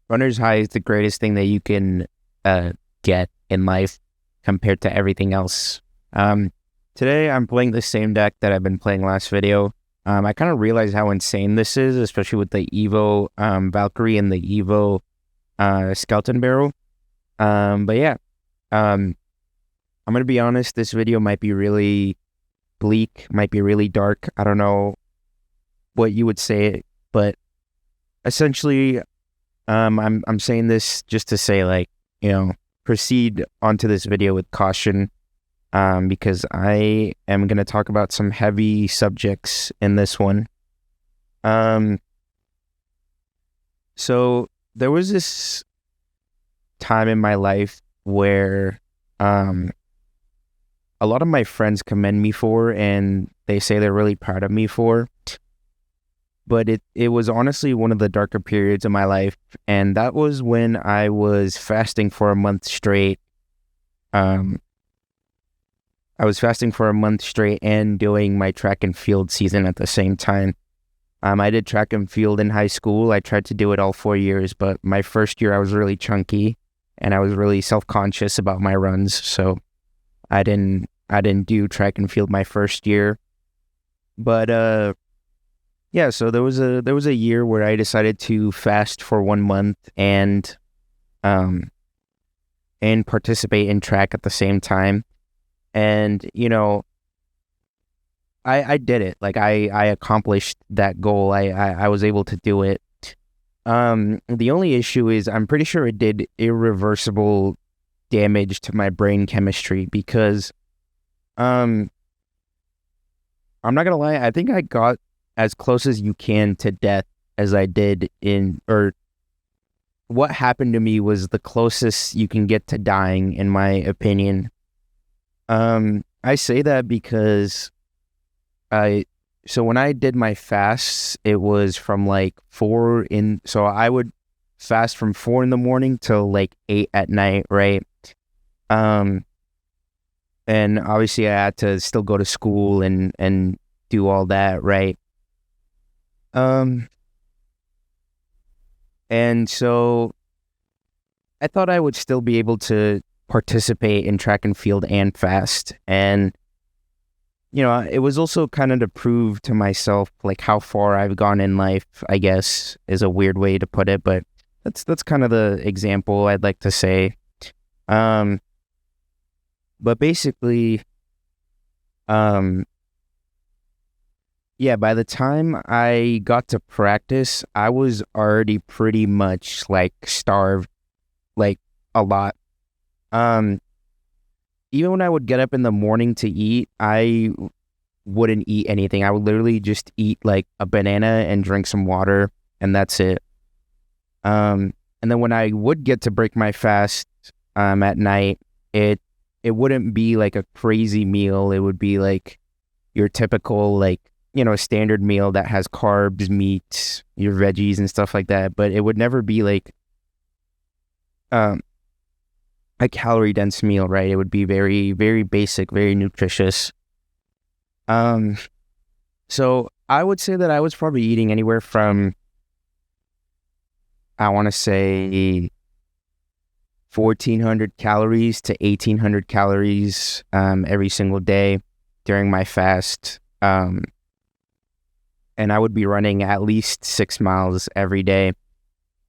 Runner's high is the greatest thing that you can get in life compared to everything else. Um, Today I'm playing the same deck that I've been playing last video. I kind of realized how insane this is, especially with the Evo Valkyrie and the Evo Skeleton Barrel. But yeah, um, I'm gonna be honest. This video might be really bleak, might be really dark. I don't know what you would say, but essentially, I'm saying this just to say, like, proceed onto this video with caution, because I am going to talk about some heavy subjects in this one. Um, so there was this time in my life where, a lot of my friends commend me for, and they say they're really proud of me for, but it was honestly one of the darker periods of my life, and that was when I was fasting for a month straight. Um, I was fasting for a month straight and doing my track and field season at the same time. I did track and field in high school. I tried to do it all 4 years, but my first year I was really chunky, and I was really self-conscious about my runs, so I didn't do track and field my first year. But yeah, so there was a year where I decided to fast for 1 month um and participate in track at the same time. And I did it. Like, I accomplished that goal. I was able to do it. The only issue is I'm pretty sure it did irreversible damage to my brain chemistry because um I'm not gonna lie, I think I got as close as you can to death as I did or what happened to me was the closest you can get to dying, in my opinion. I say that because I, so when I did my fasts, it was from like so I would fast from 4 in the morning till like 8 at night, right? Um, and obviously I had to still go to school and do all that, right? Um, and so I thought I would still be able to participate in track and field and fast. And, it was also kind of to prove to myself like how far I've gone in life, I guess, is a weird way to put it, but that's kind of the example I'd like to say. Um, but basically, um, yeah, by the time I got to practice, I was already pretty much like starved, like a lot. Um, Even when I would get up in the morning to eat, I wouldn't eat anything. I would literally just eat like a banana and drink some water, and that's it. And then when I would get to break my fast, at night, it it wouldn't be like a crazy meal. It would be like your typical, like, standard meal that has carbs, meat, your veggies and stuff like that. But it would never be like um a calorie dense meal, right? It would be very, very basic, very nutritious. Um, so I would say that I was probably eating anywhere from, I want to say, 1,400 calories to 1,800 calories every single day during my fast. And I would be running at least 6 miles every day,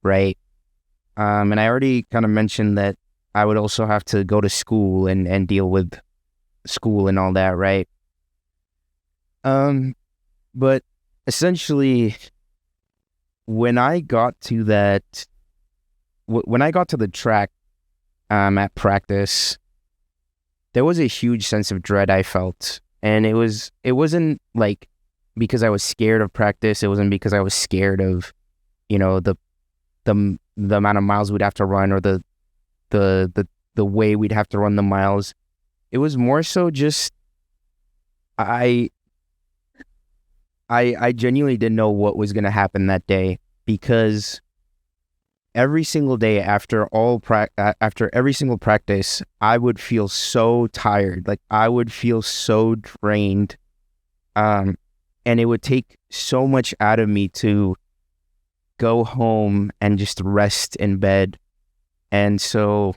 right? And I already kind of mentioned that I would also have to go to school and deal with school and all that, right? Um, but essentially, when I got to when I got to the track, at practice, there was a huge sense of dread I felt, and it wasn't like because I was scared of practice. It wasn't because I was scared of, the the amount of miles we'd have to run, or the the the way we'd have to run the miles. It was more so just I I genuinely didn't know what was going to happen that day, because every single day after every single practice, I would feel so tired. Like, I would feel so drained. Um and it would take so much out of me to go home and just rest in bed. And so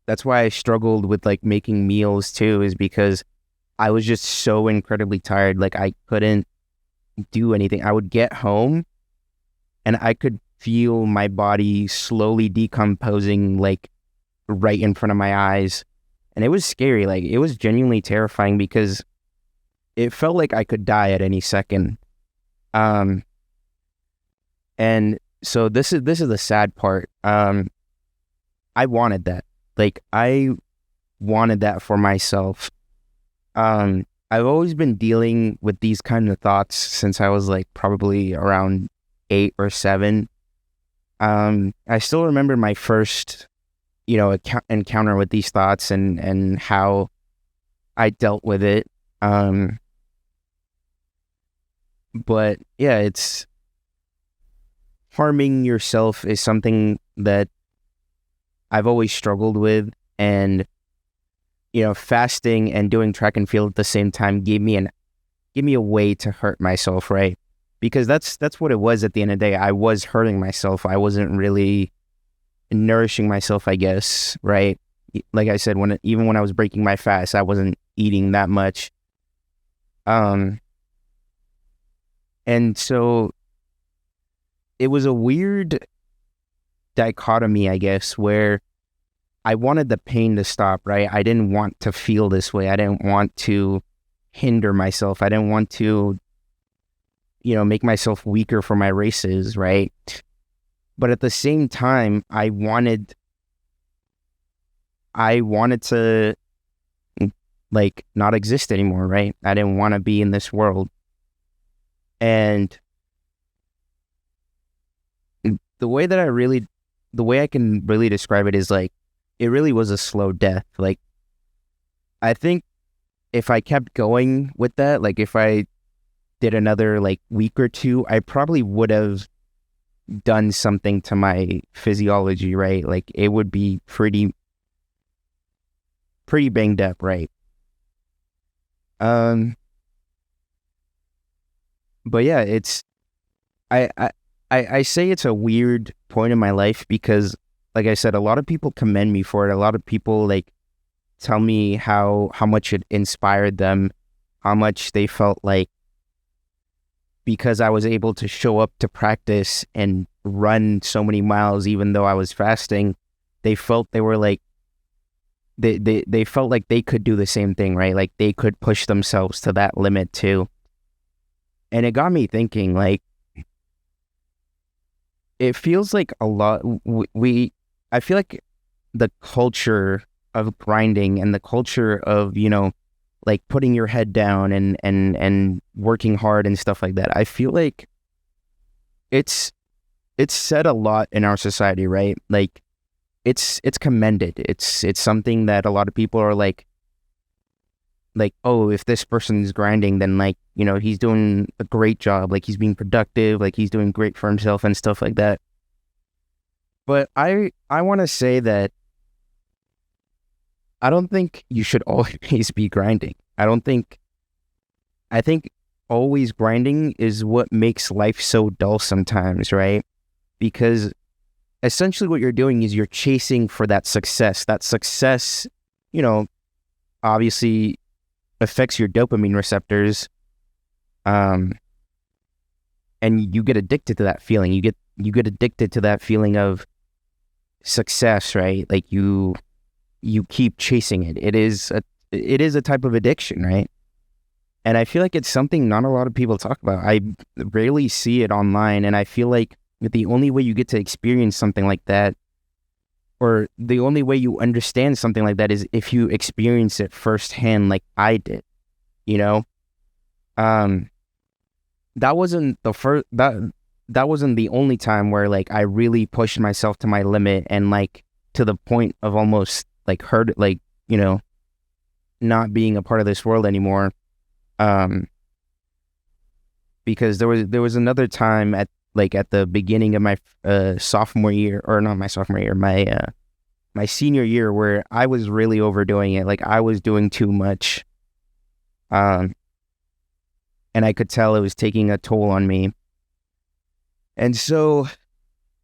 that's why I struggled with like making meals too, is because I was just so incredibly tired. Like I couldn't do anything. I would get home and I could feel my body slowly decomposing, like right in front of my eyes. And it was scary. Like it was genuinely terrifying because it felt like I could die at any second. Um, and so this is the sad part. I wanted that. Like I wanted that for myself. I've always been dealing with these kind of thoughts since I was like probably around 8 or 7. I still remember my first, encounter with these thoughts and how I dealt with it. But yeah, it's harming yourself is something that I've always struggled with, and fasting and doing track and field at the same time gave me a way to hurt myself, right? Because that's what it was at the end of the day. I was hurting myself. I wasn't really nourishing myself, I guess, right? Like I said, even when I was breaking my fast, I wasn't eating that much. And so it was a weird dichotomy, I guess, where I wanted the pain to stop, right? I didn't want to feel this way. I didn't want to hinder myself. I didn't want to, make myself weaker for my races, right? But at the same time, I wanted to like not exist anymore, right? I didn't want to be in this world. And the way I can really describe it is like, it really was a slow death. Like, I think if I kept going with that, like if I did another like week or two, I probably would have done something to my physiology, right? Like it would be pretty banged up, right? But yeah, I say it's a weird point in my life because, like I said, a lot of people commend me for it. A lot of people like tell me how much it inspired them, how much they felt like because I was able to show up to practice and run so many miles, even though I was fasting, they felt they were like, they felt like they could do the same thing, right? Like they could push themselves to that limit too. And it got me thinking, like, it feels like a lot, I feel like the culture of grinding and the culture of, like putting your head down and working hard and stuff like that, I feel like it's said a lot in our society, right? Like it's commended. It's something that a lot of people are like, oh, if this person's grinding, then like, he's doing a great job. Like he's being productive, like he's doing great for himself and stuff like that. But I want to say that I don't think you should always be grinding. I think always grinding is what makes life so dull sometimes, right? Because essentially what you're doing is you're chasing for that success. That success, obviously affects your dopamine receptors. And you get addicted to that feeling. You get addicted to that feeling of success, right? Like you keep chasing it. It is a type of addiction, right? And I feel like it's something not a lot of people talk about. I rarely see it online, and I feel like the only way you get to experience something like that, or the only way you understand something like that, is if you experience it firsthand, like I did. That wasn't the first. That wasn't the only time where like I really pushed myself to my limit and like to the point of almost like hurt, like not being a part of this world anymore. Because there was another time at the beginning of my sophomore year, or not my sophomore year, my senior year, where I was really overdoing it. Like I was doing too much, and I could tell it was taking a toll on me. And so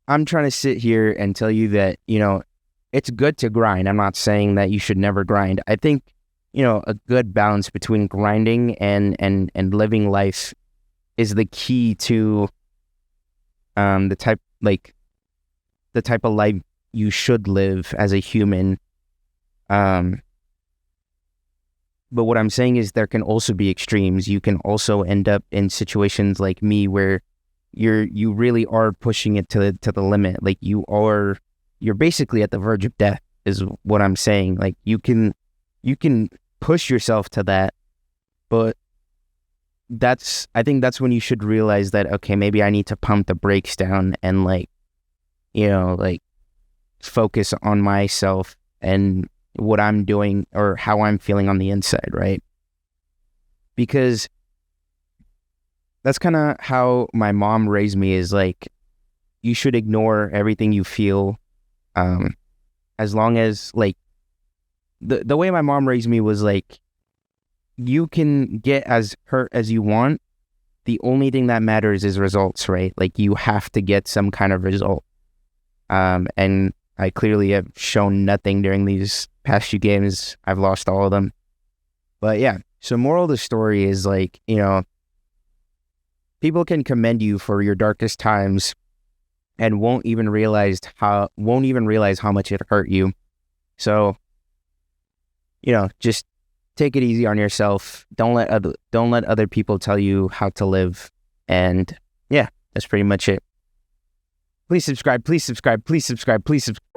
I'm trying to sit here and tell you that, it's good to grind. I'm not saying that you should never grind. I think, a good balance between grinding and living life is the key to the type of life you should live as a human. But what I'm saying is there can also be extremes. You can also end up in situations like me where you really are pushing it to the limit. Like you're basically at the verge of death is what I'm saying. Like you can push yourself to that, but I think that's when you should realize that, okay, maybe I need to pump the brakes down and like focus on myself and what I'm doing or how I'm feeling on the inside, right? Because that's kind of how my mom raised me, is like, you should ignore everything you feel, as long as like the way my mom raised me was like, you can get as hurt as you want. The only thing that matters is results, right? Like you have to get some kind of result. And I clearly have shown nothing during these past few games. I've lost all of them. But yeah, so moral of the story is like, people can commend you for your darkest times and won't even realize how much it hurt you. So, just take it easy on yourself. Don't let other people tell you how to live. And yeah, that's pretty much it. Please subscribe, please subscribe, please subscribe, please subscribe.